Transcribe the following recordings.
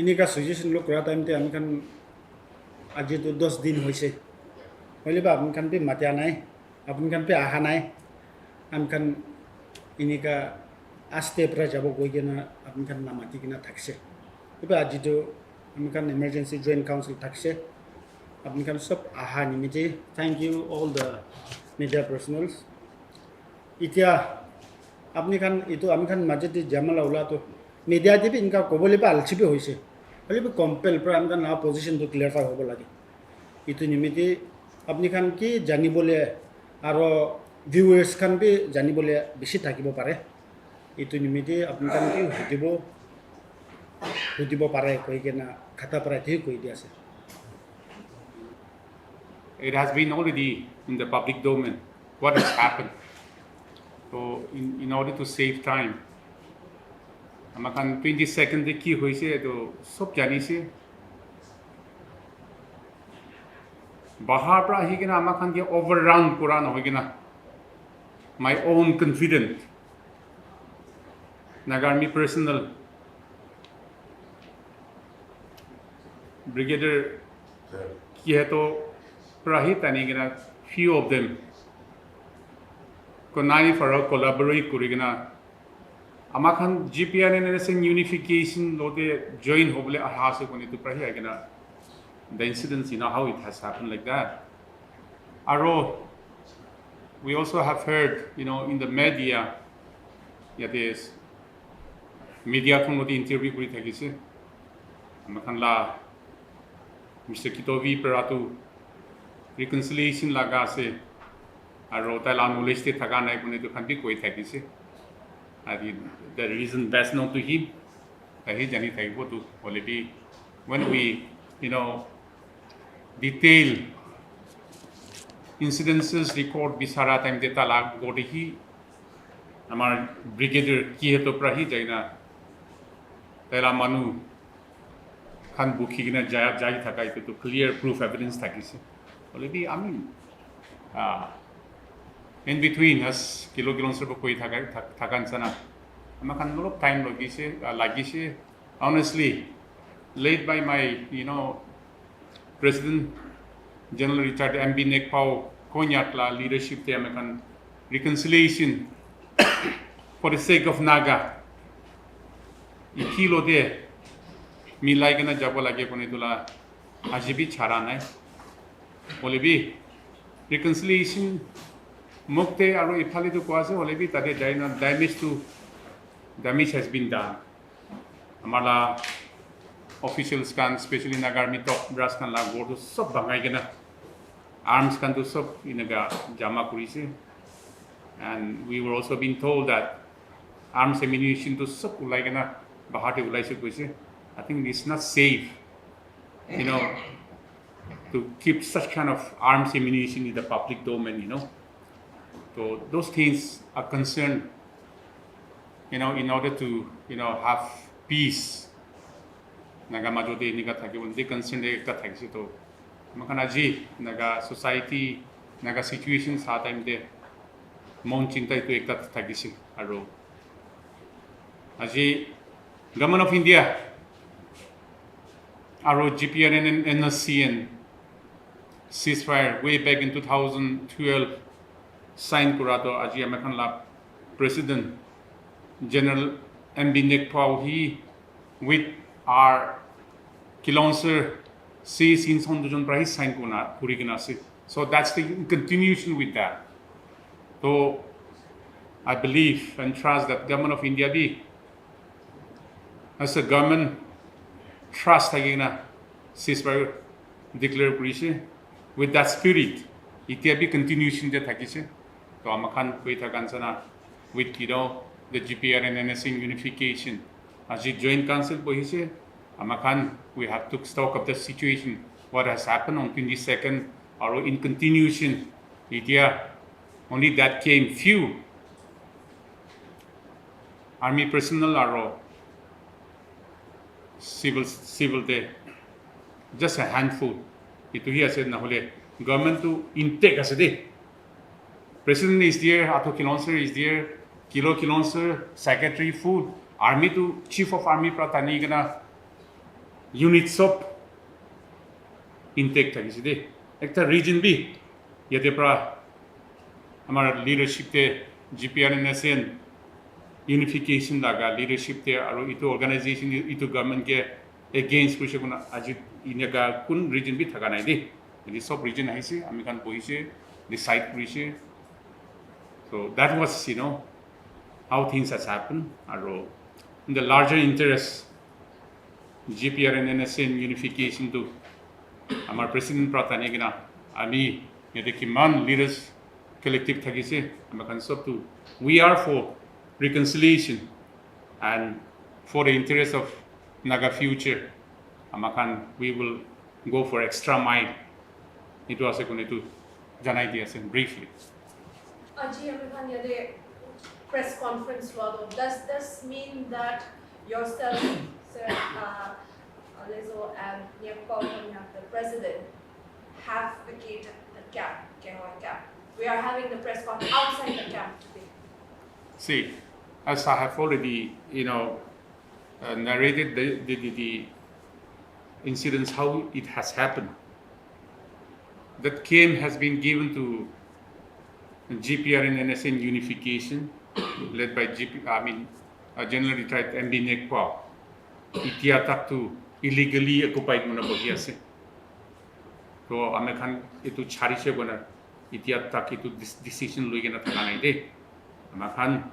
इन्हीं का सजेशन लोग करा टाइम ते हम कन आज तो 10 दिन हुई से पहले बार हम कन पे मत्या नहीं अपन कन पे आहा नहीं हम कन इन्हीं का आस्ते पर जब कोई के ना अपन कन नामाती के ना थकसे तो आज तो हम कन इमरजेंसी जॉइंट काउंसिल थकसे अपन कन सब आहा निमित्ते thank you all the media personnels इतिया अपनी कन itu हम कन मजे जमल उला तो मीडिया दी भी इनका कोबले पे अलची पे हुई से पहले भी कंपेल पर हम कन ना पोजीशन तो क्लियर हो लगे itu निमित्ते अपनी कन की जानी बोले आरो viewers kan भी जानी बोले बेसी থাকিব পাৰে itu निमित्ते अपनी कन की हुदिबो পাৰে কৈ কেনা খাতা পৰা ঠিক কৈ দি আছে It has been already in the public domain what has happened. So in order to save time, amakan 22nd ki hoise to sob jani se bahar pra hi kena amakan ke overrun quran hoy kena my own confident nagarmi personal brigadier ki hai to prahi tani kena few of them konai for collaborate kurigena amakan GPRN unification lode join hobole ahase koni to prahi agena the incidents, how it has happened like that. Aro we also have heard in the media that is media kon lode interview kuri thakise amakan la Mr. Kitovi peratu reconciliation laga se aro tala knowledge te thaka nai kone to khanti koi thakise the reason best known to him he jani thaibo to already when we detail incidences record bisara time data lag gode hi amar brigadier ki heto prahi jaina tela manu khan bukhi gina jai thakai to clear proof evidence thakise already I mean in between us kilometer koi thakan sana amakan lot time lagise honestly led by my President General Richard MB Nekpao Konyatla leadership te amakan reconciliation for the sake of Naga ikilo de milai gana jabo lage kone tula ajibi chara nai bolebi reconciliation mukte aro ifali to kwase bolebi tade jaina damage has been done amala officials can especially nagarmi top brass kan la gordo sob bangai gena arms kan to sob inaga jama kurise and we were also being told that arms ammunition to sob ulai gena bahate ulai se koise I think it's not safe to keep such kind of arms ammunition in the public domain so those things are concerned in order to have peace naga majote niga thake they concerned ekta thakise to makana ji naga society naga situation sa time de mon chinta to ekta thakise aro aji government of India aro GPRN and NSCN ceasefire way back in 2012 sign kurato aji amakan la President General MB Nekpao he with our Kilonser sees in Sondujon price sign kurigina se so that's the continuation with that so I believe and trust that government of India be as a government trust agina ceasefire declare kurise with that spirit itia be continuation de thakise to amakan koi thakan sana with the GPR and NSN unification as the joint council bohise amakan we have to stock of the situation what has happened on 22nd or in continuation itia only that came few army personnel or civil there just a handful itu hi ase na hole government to intake ase de president is there ato kilonser is there kilonser secretary food army to chief of army pratani gana unit sob intake thakise de ekta region bi yate pra amar leadership te GPRNSN unification laga leadership te aro itu organization itu government ke against kuise kuna ajit inaga kun region bi thaka nai de the sob region aise ami kan boise decide kurise. So that was how things has happened aro in the larger interest GPR and NSN unification to our president pratani gina ami yedeki man leaders collective thagise am concept to we are for reconciliation and for the interest of Naga future amakan we will go for extra mile. It was going to janai diasen briefly. Aji amakan yade press conference wado does this mean that yourself sir Alezo and Nyakpo the president have vacated the camp, Kenwa camp? We are having the press conference outside the camp today. See, as I have already, narrated the incidents, how it has happened. That camp has been given to GPR and NSN unification, led by General Retired MB Nekpa. Itiatak to illegally occupied monabogiase. So American itu chari se bona itiatak itu decision luigena thakanai de. American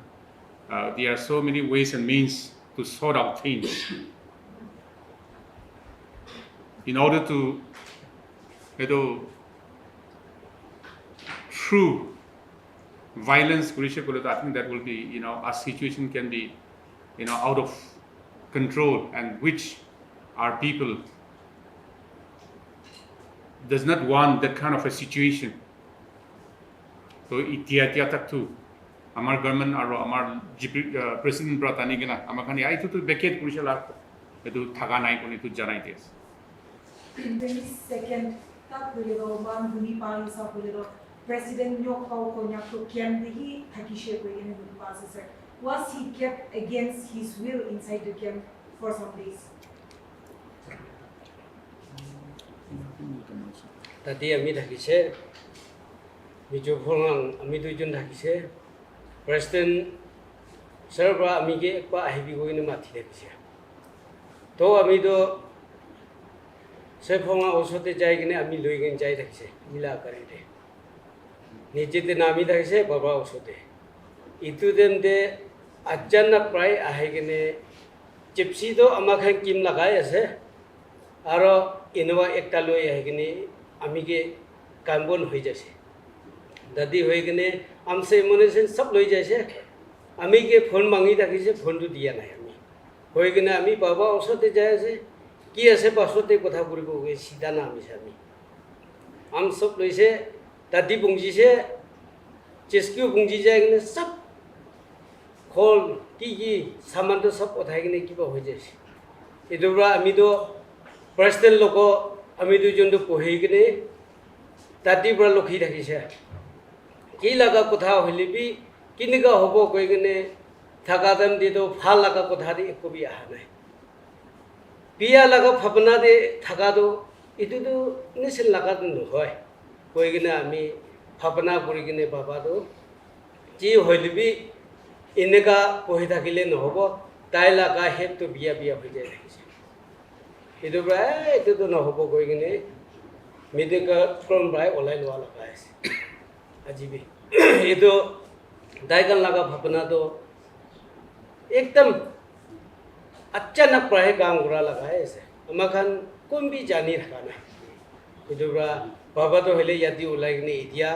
there are so many ways and means to sort out things. In order to through violence, I think that will be, a situation can be, out of control and which our people does not want that kind of a situation. So itiatak tu amar government aro amar president pratani gina amakani ai tu vacate kurisala etu thaga nai koni tu janai des 22nd tak bolero man huni pang sa bolero president yok kau ko nyak to kiam hi thakishe ko ene huni pa sir was he kept against his will inside the camp for some days? Tadi ami thakise bijo phongang ami duijon thakise president serba ami ge ekpa ahibi go ine mathi thakise to ami do se phonga osote jai gine ami loi gen jai thakise mila kare de nijete nami thakise baba osote itu den de ajana prai ahe gine gypsy do amakhan kim lagai ase aro inwa ekta loi ahe gine ami ge kambon hoi jase dadi hoi gine amse monesen sab loi jase ami ge phone mangi thakise phone du dia nai ami hoi gine ami baba osote jai ase ki ase basote kotha puribo ge sida na ami sami am sab loise dadi bungji se cheskyu bungji jai gine sab khol ki saman to sab othai gine ki ba hoi jase idura ami do president loko ami du jon do pohei gine dadi bra lokhi thakise ki laga kotha hoili bi kiniga hobo koi gine thakadam di do phal laga kotha di ekko bi aha nai piya laga phapna de thakado itu do nisin laga dun hoy koi gine ami phapna kori gine baba do ji hoili bi inega pohi thakile no hobo tai laga het to biya hoi jai thakise itu bra itu do no hobo koi gine medika from brai olai lo laga ase ajibi itu daigan laga phapna do ekdam अचानक प्राय काम गुरा लगाए ऐसे अमाखान कोई भी जानी रखा ना इधरा बाबा तो हेले यादी उलाई ने इतिया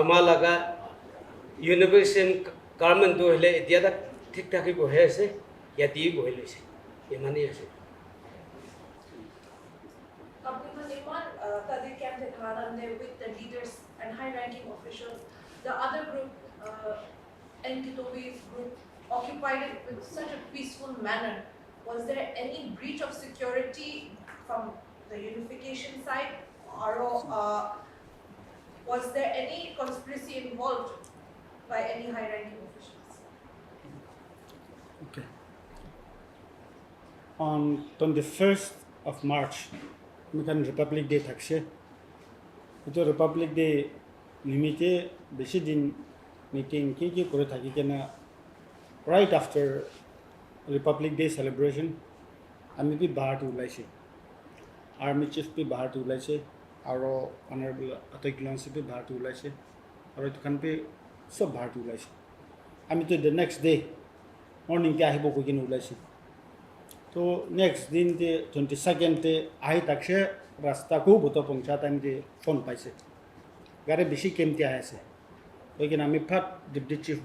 अमा लगा यूनिवर्सिटी कार्मन तो हेले इतिया तक ठीक ठाक ही बोहे ऐसे यादी बोले ऐसे ये मानी ऐसे with the leaders and high-ranking officials, the other group, Kitovi's group, occupied it with such a peaceful manner. Was there any breach of security from the unification side, or was there any conspiracy involved by any high-ranking officials? Okay. On 21st of March amikhan Republic Day thakse itu Republic Day nimite beshi din meeting ki kore thaki kena right after Republic Day celebration ami bi bahar ulaise army chief bi bahar ulaise aro honorable Atoy Kilonse bi bahar ulaise aro itu kan bi sob bahar ulaise ami to the next day morning ke ahibo ko kin ulaise to next din de 22nd te ahi takshe rasta ko boto pongcha time de phone paise gare bishi kemti aise oikin ami phat deputy chief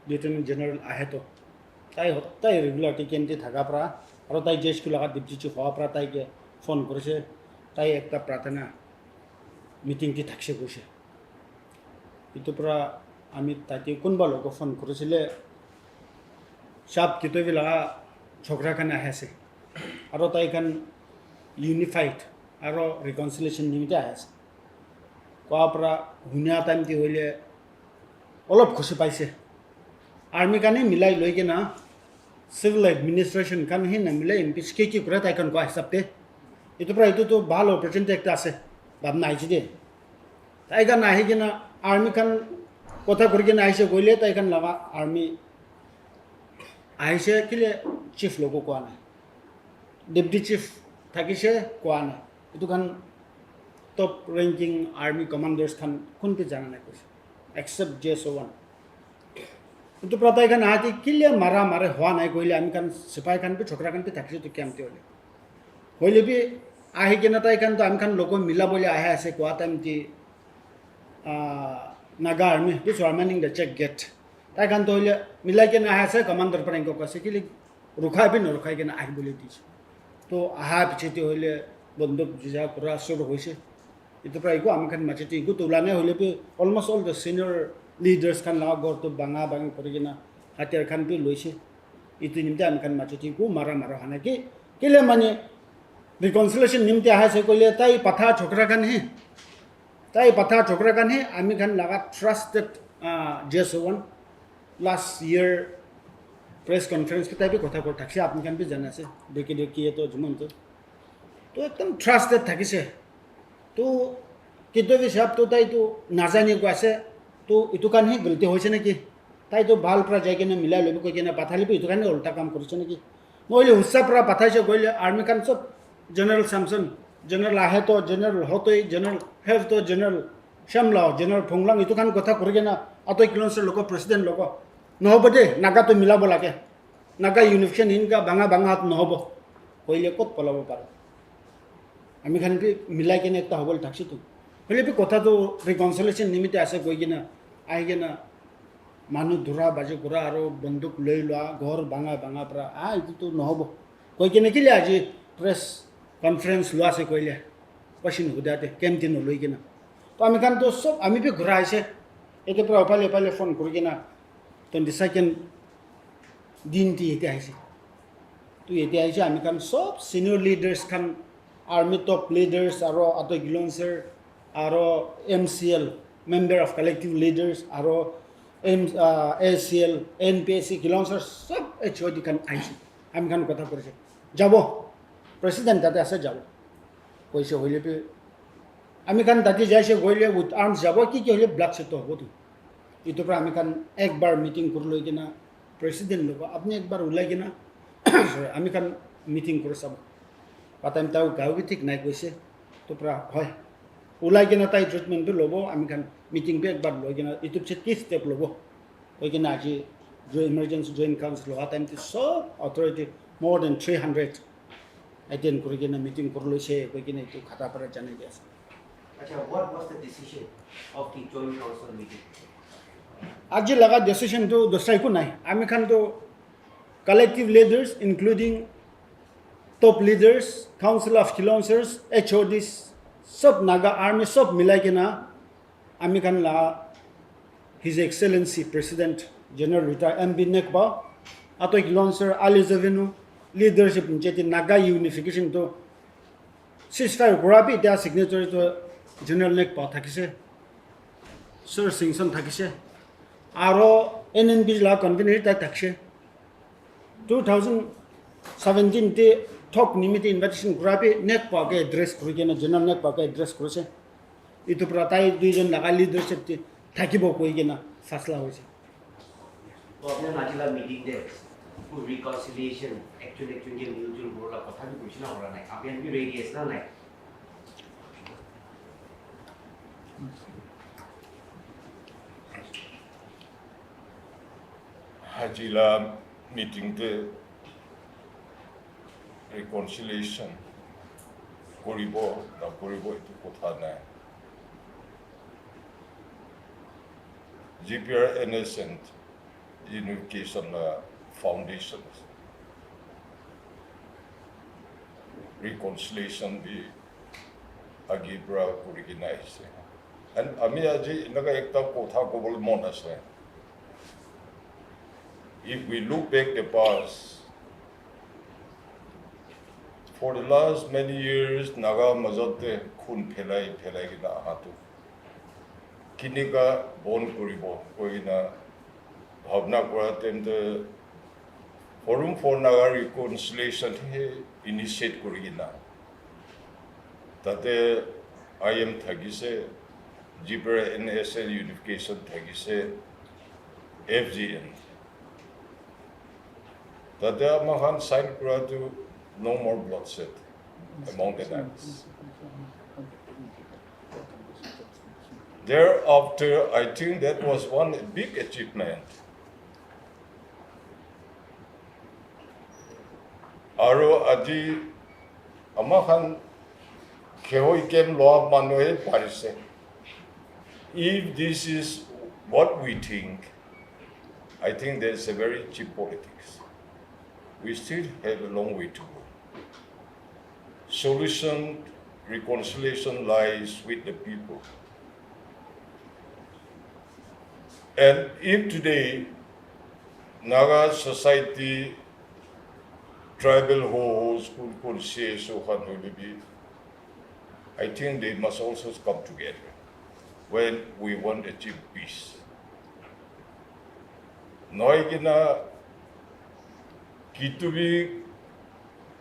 lieutenant general ahe to tai regular ti kemti thaga pra aro tai jesh ku laga deputy chief howa pra tai ke phone korise tai ekta pratana meeting ti thakse goise itu pra ami tati kunba logo phone korisile sab Kitovi laga chokra kan ahase aro tai kan unified aro reconciliation nimite ahase kwa pra hunya time ti hoile olop khushi paise army kane milai loike na civil administration kan hin na milai impeach ki kura tai kan ko hisabte itu pra itu to bhal opportunity ekta ase babna aiji de tai kan ahi gena army kan kotha kurge na aise goile tai kan laga army aise kile chief logo ko ana deputy chief thakise ko ana itu kan top ranking army commanders kan kunte jana na koise except JSO1 itu pratai kan ati kile mara mare hwa nai koile ami kan sipai kan pe chokra kan pe thakse to kemte hole hoile bi ahi kena tai kan to ami kan logo mila bole ahe ase ko atam ti naga army this are manning the check gate tai kan to hole mila kena ahe ase commander par ko kase kile rukha bi no rukha kena ahi bole dis to aha piche ti hole bonduk jija pura sur hoise itu prai ko ami kan macheti ko tulane hole pe almost all the senior leaders kan la gor to banga bang korigina hatiar kan pe loise itu nimte ami kan macheti ko mara hana ki kile mane reconciliation nimte ha se koile tai patha chokra kan he ami kan laga trusted JSO1 last year press conference kita bi kotha ko thakse apni kan bi jana se deki to jumon to ekdam trusted thakise to Kitovi sab to tai to nazani ko ase to itu kan he galti hoise na ki tai to bal pra jai kena milai lobi ko kena pathali bi itu kan ulta kam korise na ki moile hussa pra pathaise goile army kan sob general samson general ahe to general hotoi general have to general shamlao general phonglang itu kan kotha kurge na Atoy Kilonse loko president loko nohobo de naga to milabo lage naga unification inga banga hat nohobo koile kot polabo par ami kan bi milai kene ekta hobol thakse to hoile bi kotha to reconciliation nimite ase koigina aigena manu dhura baje kura aro banduk lei loa ghor banga pra itu to nohobo koigene kile aji press conference loa se koile question hudate kemtin no loigina to ami kan to sob ami bi ghura aise ete pra pale phone kurigina 22nd din ti ete aise to ete aise ami kan sob senior leaders kan army top leaders aro Atoy Kilonse aro MCL member of collective leaders aro ACL NPSC Kilonse sob HOD kan aise ami kan kotha korise jabo president tate ase jabo koise hoile pe ami kan tate jaise goile with arms jabo ki hole black se to hobo itu pra ami kan ek bar meeting kurloi kena president logo apni ek bar ulai kena ami kan meeting kor sab patam tau gau ki thik nai koise to pra hoy ulai kena tai treatment be lobo ami kan meeting be ek bar loi kena itu che ki step lobo oi kena ji jo emergency joint council lo atam ti so authority more than 300 attend kurigena meeting kurloi se koi kena itu khata para jane dias Acha, what was the decision of the joint council meeting? आज लगा decision तो दूसरा को नहीं आमी खान तो collective leaders including top leaders council of Kilonsers HODs सब Naga army सब मिला के ना आमी खान ला his excellency president general retired MB Nekba Atoy Kilonser Alezo Venuh leadership njeti naga unification to ceasefire gurabi dia signatory to general Nekba thakise Sir Singson thakise aro NNB la convener ta takshe 2000 17 te thok nimiti invitation grabe nek pa ke address kurigena general nek pa ke address kurse itu pratai duijon naga leadership te thakibo koigena fasla hoise तो अपने नाचिला meeting दे reconciliation actually mutual बोला कथा भी कुछ ना हो रहा है आप यहाँ भी रेडियस ना नहीं Hajila meeting the reconciliation koribo na koribo itu kotha na GPR innocent unification foundations reconciliation bi agibra kuriginaise and ami aji naga ekta kotha kobol mon ase. If we look back the past, for the last many years, Naga Mazote Kun Pelai Gina Hatu. Kinika Bon Kuribo, Koina Bhavna Kuratem the Forum for Naga Reconciliation initiate Kurigina. Tate I am Tagise, Jibra NSL Unification Tagise, FGN. That they are signed to no more bloodshed among the Nagas. Thereafter, I think that was one big achievement. Aro adi amahan kehoi kem loa manoe parise. If this is what we think, I think there's a very cheap politics. We still have a long way to go. Solution, reconciliation lies with the people. And if today Naga society, tribal hosts, I think they must also come together when we want to achieve peace. Noigina Kitovi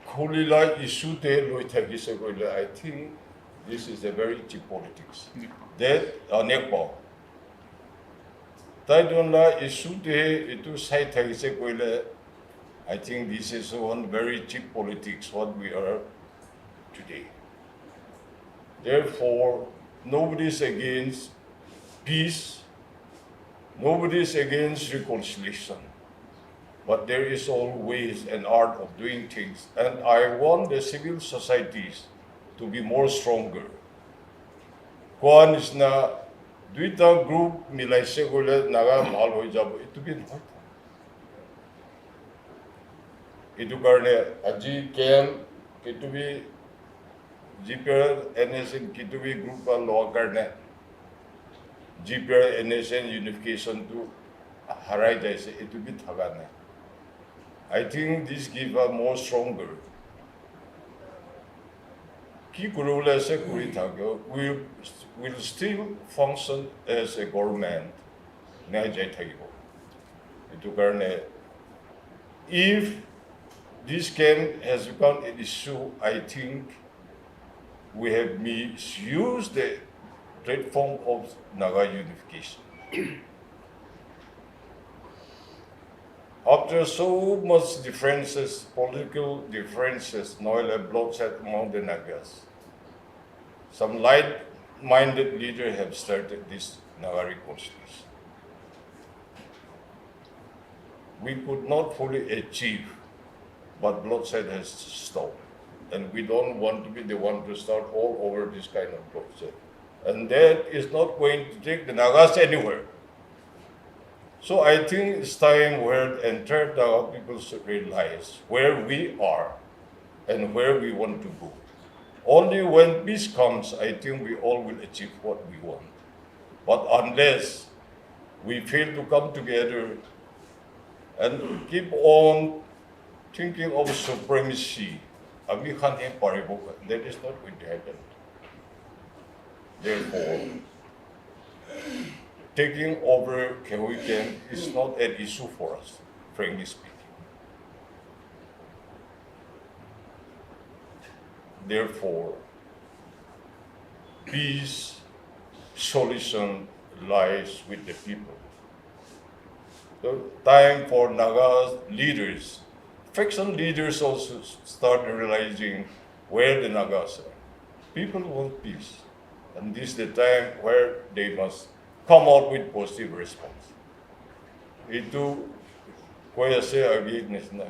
Kulila issue te loitagise goile. I think this is a very cheap politics. That Nepal. Taidonla issue te itu sai tagise goile. I think this is one very cheap politics what we are today. Therefore, nobody is against peace. Nobody is against reconciliation. But there is always an art of doing things. And I want the civil societies to be more stronger. Kwan is na duita group milaise gole naga mal hoi jabo itu bin hoy. Itu karne aji kem Kitovi GPR NSN Kitovi group ka law karne GPR NSN unification to harai jaise itu bin thagane. I think this gives us more stronger. We will still function as a government. If this camp has become an issue, I think we have misused the platform of Naga unification. After so much differences, political differences, Noel bloodshed among the Nagas, some light-minded leaders have started this Naga reconciliation. We could not fully achieve, but bloodshed has stopped. And we don't want to be the one to start all over this kind of bloodshed. And that is not going to take the Nagas anywhere. So I think it's time where the entire Naga people should realize where we are and where we want to go. Only when peace comes, I think we all will achieve what we want. But unless we fail to come together and keep on thinking of supremacy, that is not going to happen. Therefore, taking over Kehoiken is not an issue for us, frankly speaking. therefore, peace solution lies with the people. The time for Naga leaders, faction leaders also start realizing where the Nagas are. People want peace. And this is the time where they must come out with positive response. Itu koya se agi nisna.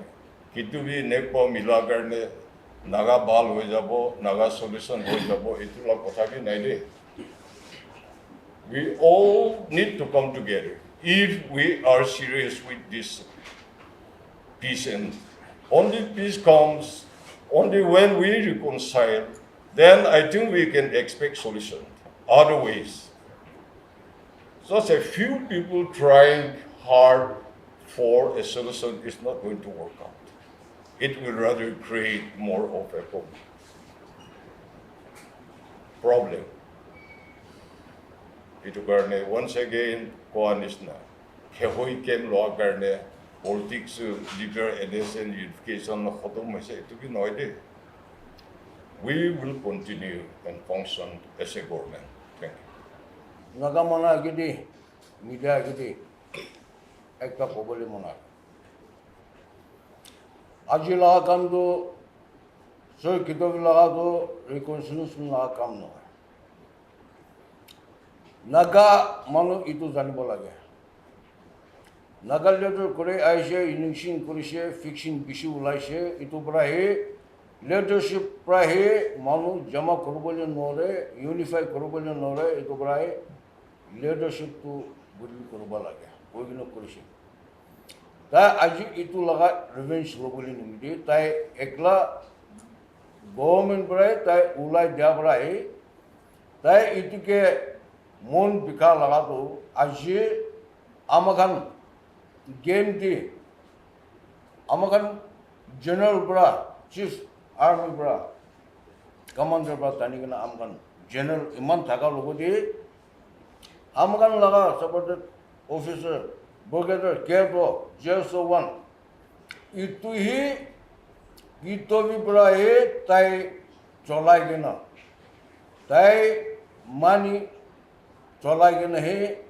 Kitovi nekpo mila karne Naga bal ho jabo, Naga solution ho jabo. Itu la kotha ki nai de. We all need to come together if we are serious with this peace. And only peace comes only when we reconcile. Then I think we can expect solution. Other ways, just a few people trying hard for a solution is not going to work out. It will rather create more of a problem. Itu karne once again koanisna kehoi kem law karne politics leader and unification na khatam hoise itu ki noide. We will continue and function as a government. Thank you. Nagamana gidi, media gidi, ekta koboli mona. Ajila kamdo, so Kitovi laga do reconciliation laga kam no. Naga manu itu janibo lage. Naga leader kore aise, inunction korise, fiction bishu ulaise, itu brahe. Leadership prahe manu jama korobole nore unify korobole nore ito prahe leadership to budli koroba lage koigino korise ta aji itu laga revenge lobole nimide tai ekla government prahe tai ulai dia prahe tai itu ke mon bika laga to aji amakan game di amakan general bra chief Army bra, commander bra tani kena amkan general iman thaka logo di amkan laga supported officer brigadier carbo JSO1 itu hi Kitovi bra he tai cholai kena tai mani cholai kena he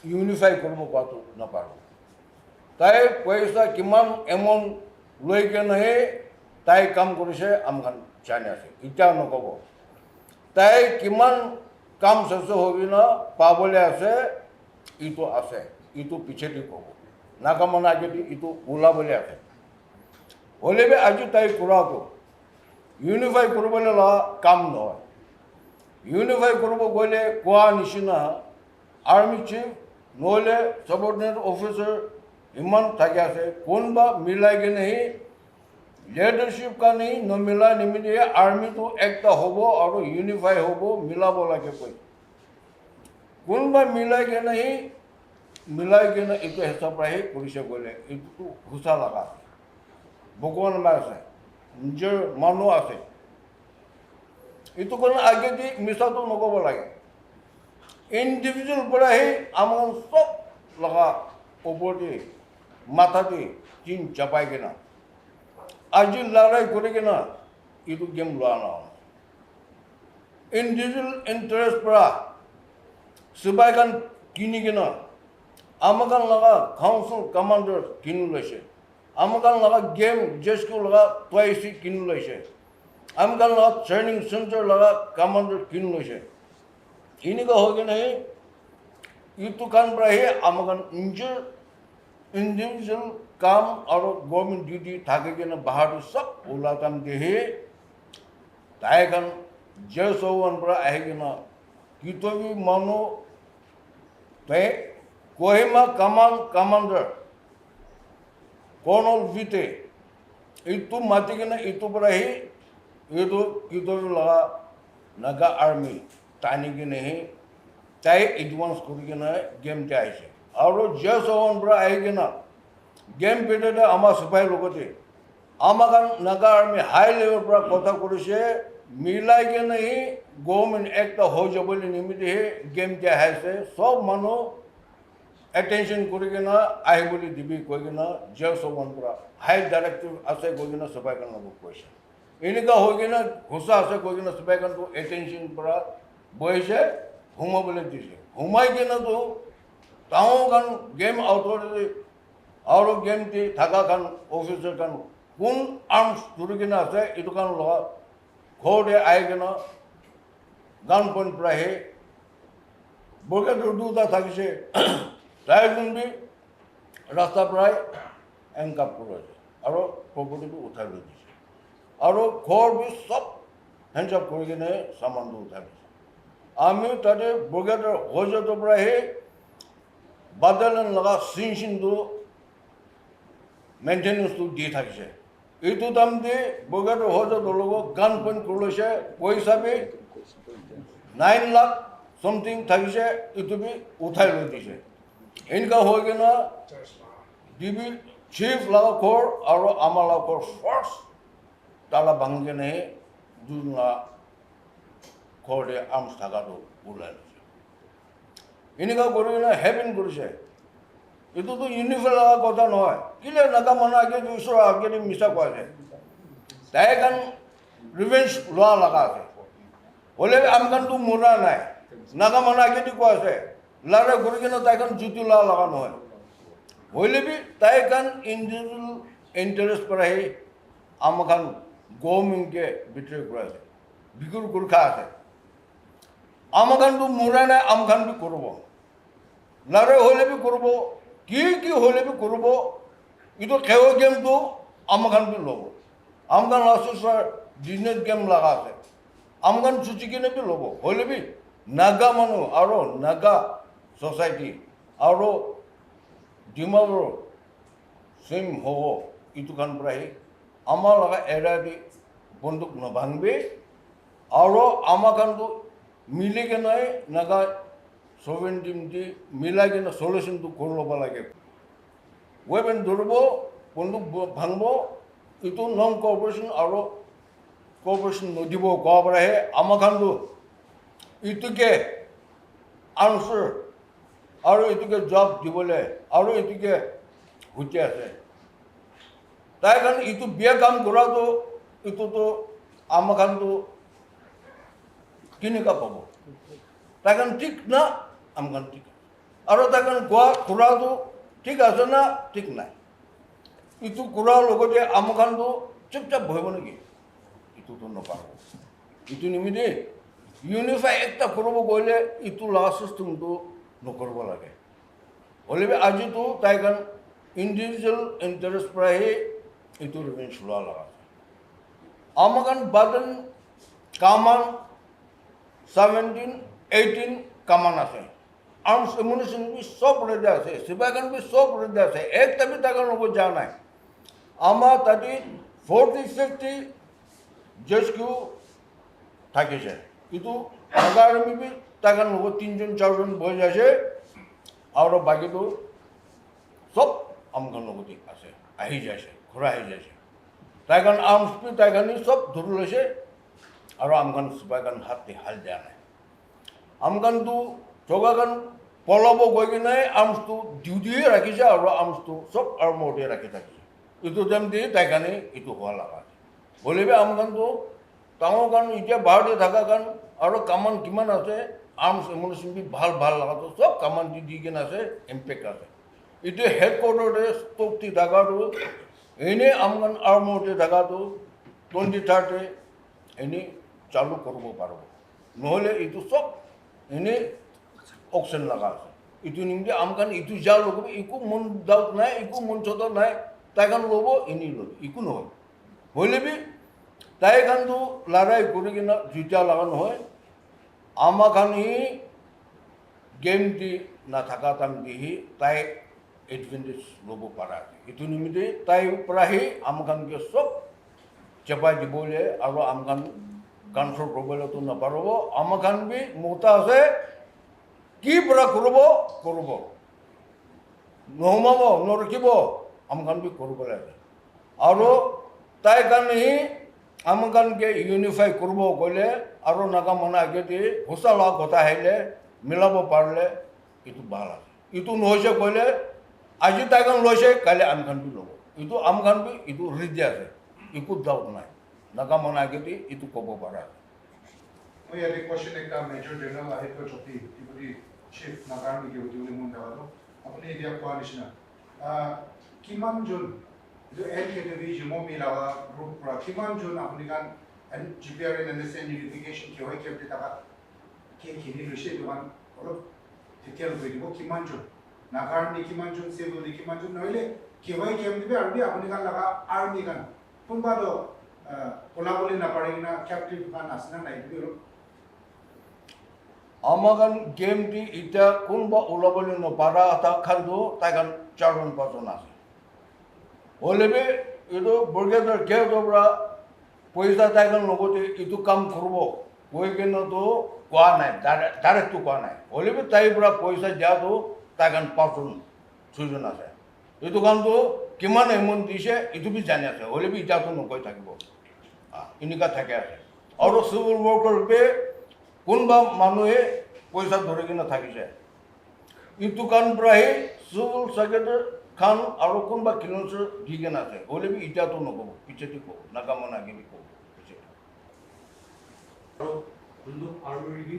unify kormo patu na paru tai paisa kiman emon loi kena he tai kam korise amkan jane ase ita nokobo tai kiman kam saso hobina pabole ase itu piche di kobo nagamana jadi itu ula bole ase olebe aju tai kurako unify korobole la kam no unify korobo gole kwa nishina army chief nole subordinate officer iman thakya ase konba milai ge nahi leadership का नहीं न मिला निमित्त ये army तो एकता होबो और unify होबो मिला बोला के कोई कौन बार मिला के नहीं मिला के ना इतो हिसाब रहे पुलिस बोले इतो घुसा लगा भगवान में से निजे मानो आसे इतो कौन आगे दी मिसा तो नको बोला के इंडिविजुअल बड़ा है आमन सब लगा ऊपर दी माथा दी तीन चपाई के ना आज लड़ाई करेंगे ना ये तो गेम लाना इंडिविजुअल इंटरेस्ट पड़ा सिपाही का किनी के ना आमकान लगा काउंसिल कमांडर किनु लेशे आमकान लगा गेम जेस को लगा ट्वाइसी किनु लेशे आमकान लगा ट्रेनिंग सेंटर लगा कमांडर किनु लेशे इन्हीं का हो गया नहीं ये तो कान पड़ा है आमकान इंडिविजुअल काम और गवर्नमेंट ड्यूटी थाके के ना बाहर सब उलातम देहे तायकन JSO1 पर आएगे ना कितोवी मानो ते कोहिमा कमांडर कर्नल विते इतु माती के ना इतु पर ही ये तो कितोवी लगा नागा आर्मी तानी के नहीं ताई एडवांस करी के ना गेम जाए से और JSO1 पर आएगे ना गेम पीरियड आमा सिपाही लोगों थे आमा का नागा आर्मी हाई लेवल पर कोथा करेसे मिलाई के नहीं गवर्नमेंट एक्ट हो जबली निमित्त है गेम क्या है से सब मानो अटेंशन करके ना आए बोली दिबी कोई ना JSO1 पर हाई डायरेक्टिव आसे कोई ना सिपाही का ना क्वेश्चन এনেকুৱা হৈ কিনে ঘোচা আছে কৈ কিনে চবেই কাৰণটো এটেনশ্যন পৰা বহিছে সোমাবলৈ দিছে সোমাই কিনেতো তাহোঁ কাৰণ গেম অথৰিটি আৰু গেমটি থকা কাৰণ অফিচাৰ কাৰণ কোন আৰ্মছ ধৰি কিনে আছে এইটো কাৰণ লগা ঘৰতে আহি কিনে গান পইণ্ট পৰা আহি বৰগেটৰ দুটা থাকিছে তাই যোনবি ৰাস্তাৰ পৰাই এনকাপ কৰিছে আৰু প্ৰপাৰ্টিটো উঠাই লৈ দিছে আৰু ঘৰ বি চব হেণ্ডচাপ কৰি কিনে চামানটো উঠাই দিছে আমি তাতে বৰগেটৰ হজতৰ পৰা আহি বাটালিয়ন লগা চিনটো মেইনটেনেন্সটো দি থাকিছে এইটো দাম দি বৰগেটৰ হজতৰ লগত গান পইণ্ট কৰি লৈছে পইচা বি 9 লাখ something থাকিছে এইটো বি উঠাই লৈ দিছে এনেকুৱা হৈ কিনে ডিবি চিফ লগা ঘৰ আৰু আমাৰ লগৰ ফাৰ্ষ্ট তালা ভাঙি কিনে দুজনা ঘৰতে আৰ্মছ থকাটো ওলাই লৈছে এনেকুৱা কৰি কিনে হেভেন কৰিছে এইটোতো ইউনিফৰ্ম লগা কথা নহয় কেলে নাগা মানুহ আগে ঈশ্বৰৰ আগেদি মিছা কোৱা যায় তাই কাৰণ ৰিভেঞ্জ লোৱা লগা আছে হ'লে আমখানটো মৰা নাই নাগা মানুহ আগেদি কোৱা আছে লাৰে ঘূৰি কিনে তাইখন জুতি লোৱা লগা নহয় হ'লে বি তাই কাৰণ ইণ্ডিভিজুৱেল ইণ্টাৰেষ্ট পৰা আহি আমখান গভৰ্ণমেণ্টকে বিট্ৰে কৰা আছে বিকুৰ গোৰ্খা আছে আমখানটো মৰা নাই আমখান বি কৰিব লাৰে হ'লে বি কৰিব কি হ'লে বি কৰিব এইটো খেল গেমটো আমখান বি ল'ব আমখান লাষ্টৰ বিজনেছ গেম লগা আছে আমখান চুচি কিনে বি ল'ব হ'লে বি নাগা মানুহ আৰু নাগা ছ'চাইটি আৰু ডিমাপুৰ চেম হ'ব এইটো খান পৰা আহি আমাৰ লগা এৰা দি বন্দুক নভাঙবি আৰু আমাৰ খানটো মিলি কেনে নাগা সভেণ্টিন দি মিলাই কিনে চলিউশ্যনটো কৰি ল'ব লাগে ৱেপন ধৰিব বন্দুক ভাঙব এইটো নন কৰ্পৰেশ্যন আৰু কৰ্পৰেশ্যন নদিব কোৱাৰ পৰাহে আমাৰ খানটো এইটোকে আনচাৰ আৰু এইটোকে জব দিবলৈ আৰু এইটোকে সুতি আছে তাই কাৰণ এইটো বিয়া কাম কৰাটো এইটোতো আমাৰ খানটো কেনেকুৱা পাব তাই কাৰণ ঠিক না আমাৰ খান ঠিক আৰু তাই কাৰণ গোৱা ঘূৰাটো ঠিক আছে না ঠিক নাই এইটো ঘূৰাৰ লগতে আমাৰ খানটো চুপচাপ বহিব নেকি এইটোতো নাপাব এইটো নিমিত্তে ইউনিফাই একটা কৰিব গ'লে এইটো লগা চিষ্টেমটো নকৰিব লাগে হ'লে আজিতো তাই কাৰণ ইণ্ডিভিজুৱেল ইণ্টাৰেষ্ট পৰাহে এইটো ৰিভেঞ্জ লোৱা লগা আছে আমাৰ কাৰণ বাদন কামান 17, 18 কামান আছে আৰ্মছ এমুনিশ্যন বি চব ৰেডি আছে চিপাইখান বি চব ৰেডি আছে একটা বি তাকে ল'ব যোৱা নাই আমাৰ তাতে 40-50 জেছকিউ থাকিছে কিন্তু নাগা আৰ্মি বি তাকে ল'ব 3-4জন বহি আছে আৰু বাকীটো চব আমখান লগতে আছে আহি যাইছে ঘূৰা আহি যাইছে তাই কাৰণ আৰ্মছ বি তাই কাৰণে চব ধৰি লৈছে আৰু আমখান চিপাইখান হাত হাল দিয়া নাই আমখানটো জগাখান পলাব গৈ কিনে আৰ্মছটো ডিউটিয়ে ৰাখিছে আৰু আৰ্মছটো চব আৰ্মতে ৰাখি থাকিছে এইটো যেন দি তাই কাৰণে এইটো হোৱা লগা আছে হ'লে আমখানটো ডাঙৰ কাৰণ এতিয়া ভাৰতে থকা কাৰণ আৰু কামান কিমান আছে আৰ্মছ এমুনিশ্যন বি ভাল লগাটো চব কামান দি কিনে আছে ইম্পেক্ট আছে এতিয়া হেডকোৱাৰ্টাৰতে ষ্টকটি থাকাটো এনেই আমখান আৰ্মতে থাকাটো 23rd এনেই চালু কৰিব পাৰিব নহ'লে এইটো চব এনেই অকশ্যন লগা আছে এইটো নিমিত্তে আমখান এইটো যা ল'ব একো মন ডাউট নাই একো মন চদৰ নাই তাইখান ল'ব এনেই ল'ব একো নহয় হ'লে বি তাইখানটো লৰাই কৰি কিনে যেতিয়া লগা নহয় আমাখান সি গেম দি নাথাকা টাইম দিহি তাই এডভান্টেজ ল'ব পৰা এইটো নিমিত্তে তাইৰ পৰাহি আমখানকে চব চেপাই দিবলৈ আৰু আমখান কণ্ট্ৰল কৰিবলৈতো নাপাৰিব আমখান বি মতা আছে কি পৰা কৰিব নোসোমাব নৰখিব আমখান বি কৰিব লাগে আৰু তাই কাৰণে সি আমখানকে ইউনিফাই কৰিব গ'লে আৰু নাগা মানুহ আগেদি ঘোচা লোৱা কথা আহিলে মিলাব পাৰিলে এইটো ভাল আছে এইটো নহৈছে ক'লে আজি তাইখন লৈছে কাইলৈ আমখান বি ল'ব এইটো আমখান বি এইটো ৰেডি আছে একো ডাউট নাই nagamana gidi itu kobo para মই ইয়াতে কোৱেশ্চন একটা মেজৰ জেনেৰেল আহিব চকি ইবুদি চিফ নাগাৰ্মি কি বুজি মুন দালো আপুনি এতিয়া কোৱা নিচিনা কিমান জন যে এল কেটেগৰী জিমো মিলাৱা গ্ৰুপ পৰা কিমান জন আপুনি গান GPR N S N unification কি হয় কেপটি টাকা কি খিনি লৈছে ইমান অলপ ডিটেইল কৰি দিব কিমান জন নাগাৰ্মি কিমান জন চিভিল কিমান জন নহলে কি হয় কেম দিবে আৰু আপুনি গান লগা আৰ্মি গান কোনবা দ ওলাবলৈ নাপাৰে না কেপটিভ গান আছে না নাই দিবে amagan game di ita kunba ulabali no para ata khandu taigan charon pason ase olebe ido burger ke dobra poisa taigan logote itu kam kurbo poigeno to kwa nai direct to kwa nai olebe tai bra poisa ja to taigan pason sujon ase itu kan to kiman emon dise itu bi jani ase olebe ita to no koi thakibo inika thake ase aro civil worker be কোনবা মানুহে পয়সা ধরে কিনা থাকিছে ইটো কান প্রায় civil secretary খান আর কোনবা kilometre দিকে না আছে বলে বি এটা তো নকব পিছেটি কো নাগামনা গিনি কো বন্দুক আর্মি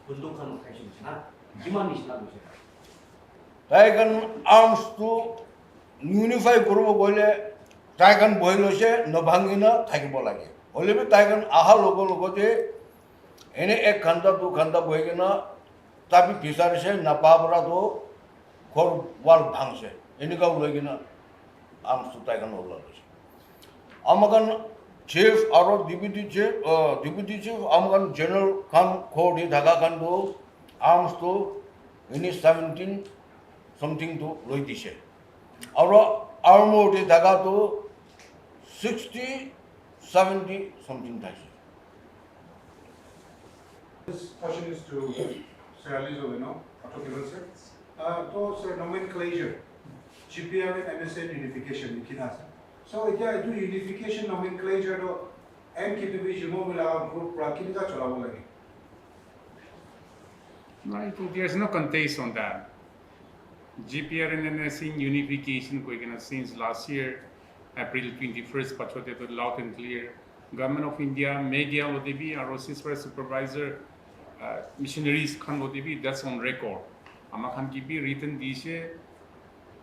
বন্দুক খান খাইছে না কিমান নিচিনা গৈছে তাই কান আর্মস টু ইউনিফাই করব বলে তাই কান বই লৈছে নভাঙিনা থাকিব লাগে বলে বি তাই কান আহা লগতে এনে এক ঘন্টা দু ঘন্টা বই কিনা তাবি বিচাৰিছে নাপাবৰা তো ঘৰ ওয়াল ভাঙছে এনেকাও লৈ কিনা আৰ্মস টু তাই কান ওলাইছে আমাকান চিফ আৰু ডিপুটি চিফ আমাকান জেনাৰেল খান খোদি ঢাকা খান তো আৰ্মস তো এনে 17 something to লৈ দিছে আৰু আর্মোটি ঢাকা তো 60 70 something থাইছে This question is to Sir Alezo Venuh, Autocable sir. So sir, nomenclature, GPR and NSN unification लिखिना sir. So इतना इतु unification nomenclature तो M Kitovi जिमो मिला group प्राकिनी का चलावो लगे. Right, there's no contest on that. GPR and NSN unification since last year, April 21st, pachote to loud and clear. Government of India, media, ODB, our supervisor, missionaries Khan ODB, that's on record. Amakhan Kibi written this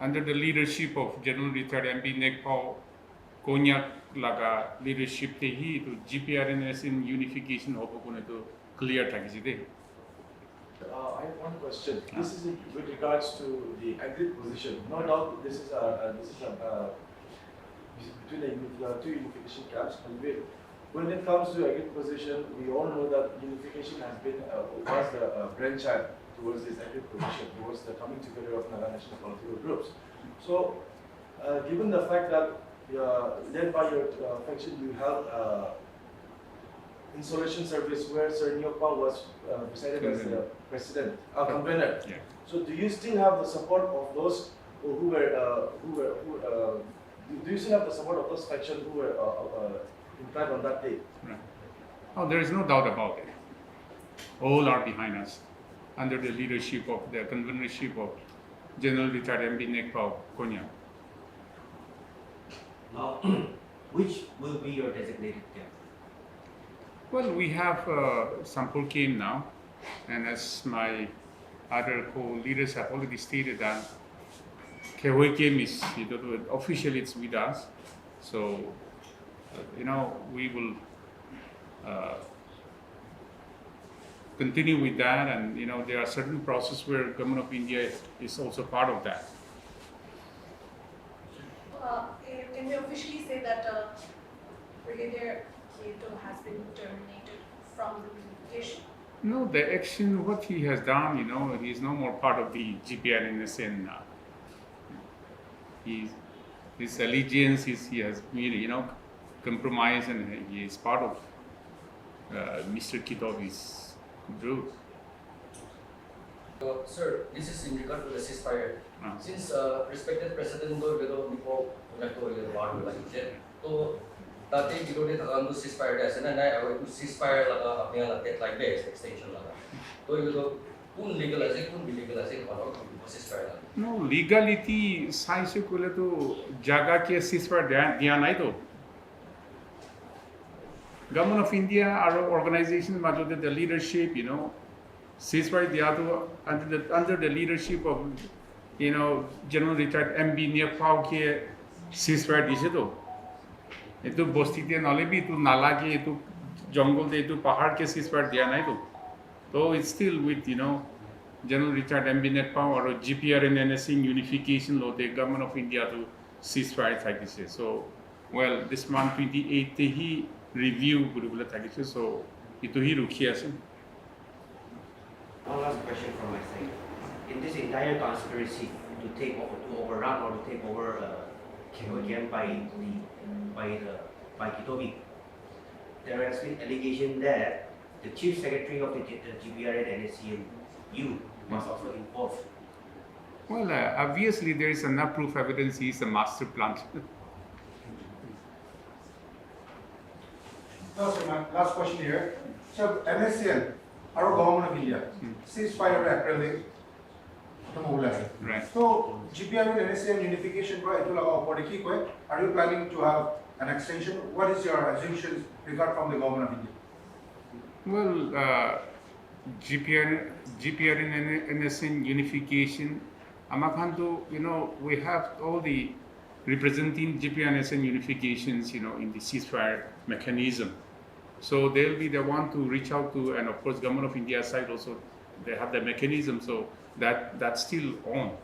under the leadership of General Retired MP Nekpao Konyak Laga leadership tehi to GPRNS in unification of to clear taxi. I have one question. This is with regards to the agri position. No doubt this is between the two unification camps. When it comes to agri position, we all know that unification has been was the brainchild towards this agri position, towards the coming together of Naga national political groups. So, given the fact that led by your faction, you have installation service where Sir Nyokpa was presided as the president, convener. Yeah. So, do you still have the support of those who were do you still have the support of those factions who were in fact on that day? Right. Oh, there is no doubt about it. All are behind us under the leadership of the convenership of General Retired MP Nekpao Konya. Now, which will be your designated camp? Well, we have sample came now, and as my other co-leaders have already stated that Kewai came is officially it's with us, so we will continue with that, and there are certain processes where Government of India is also part of that. Can we officially say that Brigadier Kito has been terminated from the unification? No, the action, what he has done, he is no more part of the GPRNSN. His allegiance, he has compromised, and he is part of Mr. Kitovi's group. Sir, this is in regard to the ceasefire. Since respected President Gorbero before war like so that day because the ceasefire as and I will ceasefire like this extension so you know legalizing legalizing ceasefire. No, legality science ko le to jaga ke ceasefire diya nahi to government of India, our organization, the leadership, ceasefire under the leadership of, General Retired MB Nepal ke ceasefire dise to. Itu bosti te nalebi itu nala ke itu jungle te itu pahad ke ceasefire dia nai to. So it's still with General Richard M. Nepal or GPR and NSC unification law, the government of India to ceasefire thakise. So, well, this month 28 he review gurubula thakise. So, itu hi rukhi ase. One last question from my side. In this entire conspiracy to overrun or to take over again by Kitovi, there has been allegation that the chief secretary of the GPR and NSC and you was also involved. Well, obviously there is enough proof evidence he is a master planner. So my last question here. So NSCN, our government of India, ceasefire April Right. So GPR and NSCN unification, are you planning to have an extension? What is your assumptions regard from the government of India? Well, GPR and NSN unification, Amakhanto, we have all the representing GPR and NSN unifications, in the ceasefire mechanism. So they'll be the one to reach out to, and of course, government of India side also, they have the mechanism, so that's still on.